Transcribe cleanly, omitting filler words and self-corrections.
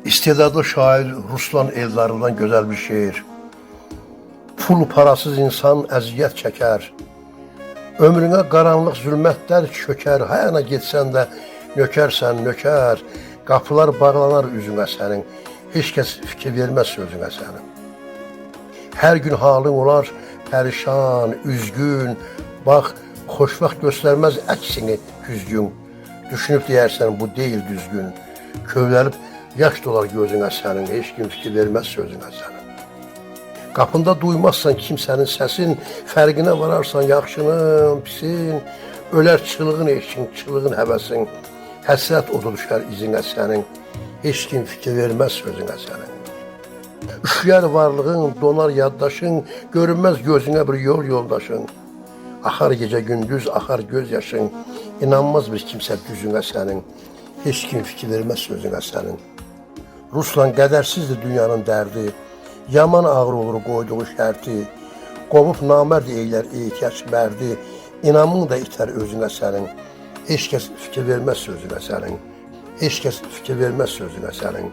İstedadlı şair Ruslan Eldarovdan güzel bir şiir. Pul parasız insan əziyyət çəkər. Ömrünə qaranlıq zülmətlər çökər. Hayana getsən də nökərsən, nökər. Qapılar bağlanar üzünə sənin. Heç kəs fikir verməz sözünə sənin. Hər gün halın olar pərişan, üzgün. Bax, xoşvaxt göstərməz əksini güzgün. Düşünüb deyərsən bu deyil düzgün. Kövləlib yaş dolar gözünə sənin. Heç kim fikir verməz sözünə sənin. Qapında duymazsan kimsənin səsin, fərqinə vararsan yaxşının, pisin, ölər çılığın eşkin, çılığın həvəsin, həsrət odu düşər izinə sənin, heç kim fikir verməz sözünə sənin. Üşüyər varlığın, donar yaddaşın, görünməz gözünə bir yol yoldaşın. Axar gecə gündüz, axar göz yaşın, inanmaz bir kimsə düzünə sənin, heç kim fikir verməz sözünə sənin. Ruslan qədərsizdir dünyanın dərdi, yaman ağır olur qoyduğu şərti, qovub namərd eylər ehtiyac mərdi, inamın da itər özünə sənin, heç kəs fikir verməz sözünə sənin, heç kəs fikir verməz sözünə sənin.